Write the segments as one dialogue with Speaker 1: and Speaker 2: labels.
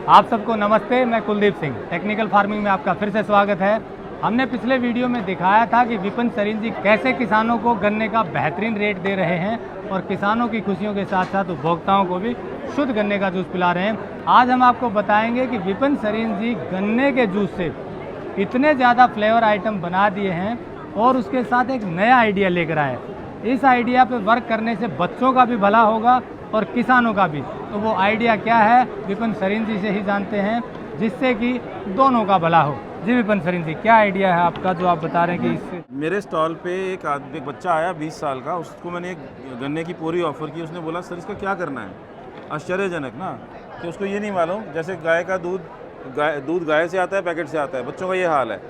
Speaker 1: आप सबको नमस्ते। मैं कुलदीप सिंह, टेक्निकल फार्मिंग में आपका फिर से स्वागत है। हमने पिछले वीडियो में दिखाया था कि विपिन सरीन जी कैसे किसानों को गन्ने का बेहतरीन रेट दे रहे हैं और किसानों की खुशियों के साथ साथ उपभोक्ताओं को भी शुद्ध गन्ने का जूस पिला रहे हैं। आज हम आपको बताएंगे कि विपिन सरीन जी गन्ने के जूस से इतने ज़्यादा फ्लेवर आइटम बना दिए हैं और उसके साथ एक नया आइडिया लेकर आए। इस आइडिया पे वर्क करने से बच्चों का भी भला होगा और किसानों का भी। तो वो आइडिया क्या है, विपिन सरीन जी से ही जानते हैं, जिससे कि दोनों का भला हो। जी विपिन सरीन जी, क्या आइडिया है आपका जो आप बता रहे हैं कि इससे?
Speaker 2: मेरे स्टॉल पे एक बच्चा आया 20 साल का, उसको मैंने एक गन्ने की पूरी ऑफ़र की। उसने बोला सर इसका क्या करना है। आश्चर्यजनक ना, कि उसको ये नहीं मालूम जैसे गाय का दूध गाय से आता है, पैकेट से आता है, बच्चों का ये हाल है।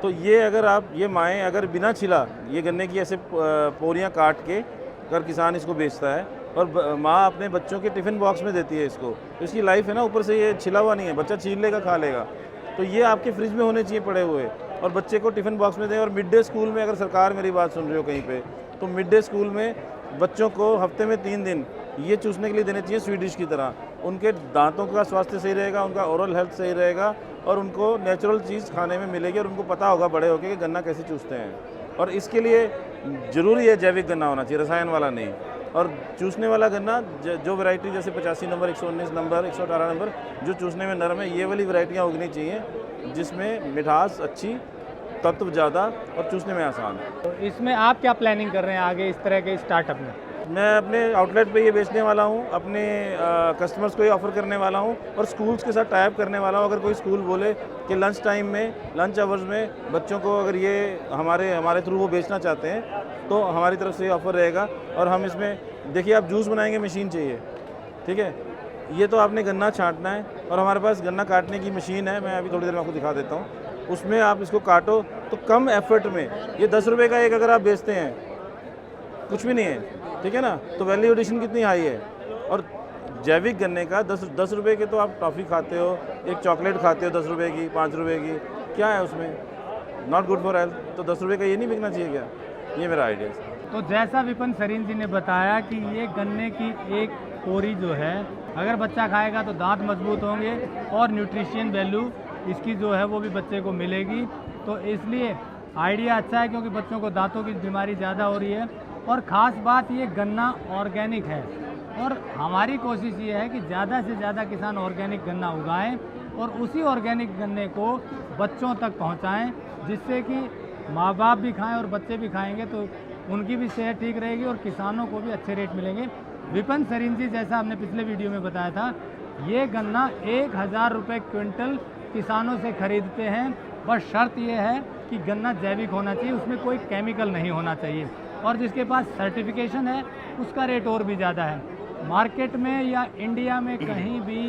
Speaker 2: तो ये अगर आप ये माएँ अगर बिना छिला ये गन्ने की ऐसे पोरियाँ काट के अगर किसान इसको बेचता है और माँ अपने बच्चों के टिफ़िन बॉक्स में देती है इसको, तो इसकी लाइफ है ना, ऊपर से ये छिला हुआ नहीं है, बच्चा छील लेगा खा लेगा। तो ये आपके फ्रिज में होने चाहिए पड़े हुए और बच्चे को टिफ़िन बॉक्स में दें। और मिड डे स्कूल में, अगर सरकार मेरी बात सुन रही हो कहीं पे, तो मिड डे स्कूल में बच्चों को हफ्ते में 3 दिन ये चूसने के लिए देने चाहिए स्वीट डिश की तरह। उनके दांतों का स्वास्थ्य सही रहेगा, उनका ओरल हेल्थ सही रहेगा और उनको नेचुरल चीज़ खाने में मिलेगी और उनको पता होगा बड़े होकर कि गन्ना कैसे चूसते हैं। और इसके लिए ज़रूरी है जैविक गन्ना होना चाहिए, रसायन वाला नहीं। और चूसने वाला गन्ना जो वैरायटी जैसे 85 नंबर, 119 नंबर, 118 नंबर जो चूसने में नरम है, ये वाली वैरायटियाँ उगनी चाहिए जिसमें मिठास अच्छी, तत्व ज़्यादा और चूसने में आसान।
Speaker 1: तो इसमें आप क्या प्लानिंग कर रहे हैं आगे इस तरह के स्टार्टअप में?
Speaker 2: मैं अपने आउटलेट पे ये बेचने वाला हूँ, अपने कस्टमर्स को ये ऑफ़र करने वाला हूँ और स्कूल्स के साथ टाइप करने वाला हूँ। अगर कोई स्कूल बोले कि लंच टाइम में, लंच आवर्स में बच्चों को अगर ये हमारे थ्रू वो बेचना चाहते हैं तो हमारी तरफ से ये ऑफ़र रहेगा। और हम इसमें देखिए, आप जूस बनाएंगे, मशीन चाहिए, ठीक है। ये तो आपने गन्ना छांटना है और हमारे पास गन्ना काटने की मशीन है, मैं अभी थोड़ी देर में आपको दिखा देता हूँ। उसमें आप इसको काटो तो कम एफर्ट में ये 10 रुपये का एक अगर आप बेचते हैं, कुछ भी नहीं है, ठीक है ना। तो वैल्यू एडिशन कितनी हाई है। और जैविक गन्ने का 10 रुपये के तो आप टॉफ़ी खाते हो, एक चॉकलेट खाते हो 10 रुपये की, 5 रुपये की, क्या है उसमें, नॉट गुड फॉर हेल्थ। तो 10 रुपये का ये नहीं बिकना चाहिए क्या? ये मेरा आइडिया है।
Speaker 1: तो जैसा विपिन सरीन जी ने बताया कि ये गन्ने की एक पोरी जो है, अगर बच्चा खाएगा तो दांत मजबूत होंगे और न्यूट्रिशन वैल्यू इसकी जो है वो भी बच्चे को मिलेगी। तो इसलिए आइडिया अच्छा है, क्योंकि बच्चों को दांतों की बीमारी ज़्यादा हो रही है। और ख़ास बात, ये गन्ना ऑर्गेनिक है और हमारी कोशिश ये है कि ज़्यादा से ज़्यादा किसान ऑर्गेनिक गन्ना उगाएं और उसी ऑर्गेनिक गन्ने को बच्चों तक पहुंचाएं, जिससे कि माँ बाप भी खाएं और बच्चे भी खाएंगे तो उनकी भी सेहत ठीक रहेगी और किसानों को भी अच्छे रेट मिलेंगे। विपिन सरीन जी, जैसा हमने पिछले वीडियो में बताया था, ये गन्ना 1000 रुपये क्विंटल किसानों से खरीदते हैं। बस शर्त ये है कि गन्ना जैविक होना चाहिए, उसमें कोई केमिकल नहीं होना चाहिए। और जिसके पास सर्टिफिकेशन है उसका रेट और भी ज़्यादा है। मार्केट में या इंडिया में कहीं भी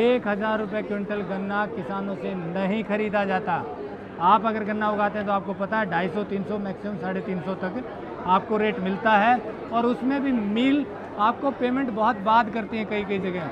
Speaker 1: 1000 रुपये क्विंटल गन्ना किसानों से नहीं खरीदा जाता। आप अगर गन्ना उगाते हैं तो आपको पता है 250, 300, मैक्सिमम 350 तक आपको रेट मिलता है। और उसमें भी मिल आपको पेमेंट बहुत बाद करती है कई जगह।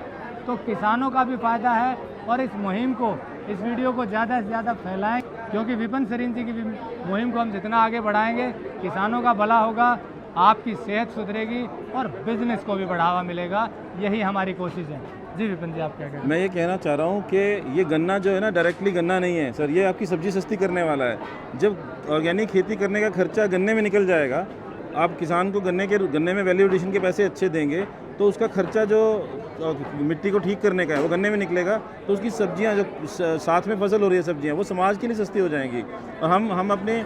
Speaker 1: तो किसानों का भी फ़ायदा है। और इस मुहिम को, इस वीडियो को ज़्यादा से ज़्यादा फैलाएं, क्योंकि विपिन सरीन जी की मुहिम को हम जितना आगे बढ़ाएंगे, किसानों का भला होगा, आपकी सेहत सुधरेगी और बिजनेस को भी बढ़ावा मिलेगा। यही हमारी कोशिश है। जी विपिन जी, आप क्या कह रहे हैं?
Speaker 2: मैं ये कहना चाह रहा हूँ कि ये गन्ना जो है ना, डायरेक्टली गन्ना नहीं है सर, ये आपकी सब्ज़ी सस्ती करने वाला है। जब ऑर्गेनिक खेती करने का खर्चा गन्ने में निकल जाएगा, आप किसान को गन्ने में वैल्यू एडिशन के पैसे अच्छे देंगे तो उसका खर्चा जो मिट्टी को ठीक करने का है वो गन्ने में निकलेगा। तो उसकी सब्जियां जो साथ में फसल हो रही है, सब्जियां, वो समाज के लिए सस्ती हो जाएंगी। और हम अपने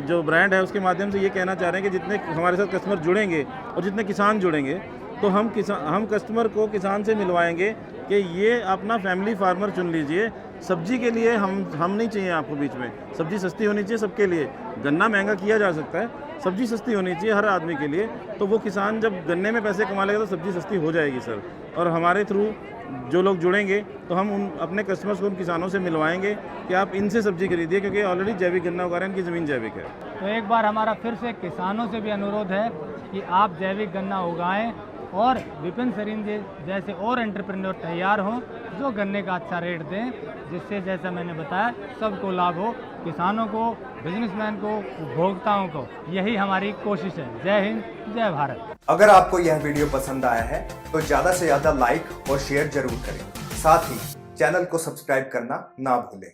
Speaker 2: जो ब्रांड है उसके माध्यम से ये कहना चाह रहे हैं कि जितने हमारे साथ कस्टमर जुड़ेंगे और जितने किसान जुड़ेंगे तो हम कस्टमर को किसान से मिलवाएंगे कि ये अपना फैमिली फार्मर चुन लीजिए। सब्जी के लिए हम नहीं चाहिए आपको बीच में। सब्जी सस्ती होनी चाहिए सबके लिए। गन्ना महंगा किया जा सकता है, सब्जी सस्ती होनी चाहिए हर आदमी के लिए। तो वो किसान जब गन्ने में पैसे कमा लेगा तो सब्जी सस्ती हो जाएगी सर। और हमारे थ्रू जो लोग जुड़ेंगे तो हम अपने कस्टमर्स को उन किसानों से मिलवाएंगे कि आप इनसे सब्जी खरीदिए, क्योंकि ऑलरेडी जैविक गन्ना उगा रहे हैं, इनकी ज़मीन जैविक है।
Speaker 1: तो एक बार हमारा फिर से किसानों से भी अनुरोध है कि आप जैविक गन्ना उगाएं और विपिन सरीन जी जैसे और एंटरप्रेन्योर तैयार हों जो गन्ने का अच्छा रेट दें, जिससे जैसा मैंने बताया सबको लाभ हो, किसानों को, बिजनेसमैन को, उपभोक्ताओं को। यही हमारी कोशिश है। जय हिंद, जय भारत।
Speaker 3: अगर आपको यह वीडियो पसंद आया है तो ज्यादा से ज्यादा लाइक और शेयर जरूर करें। साथ ही चैनल को सब्सक्राइब करना ना भूलें।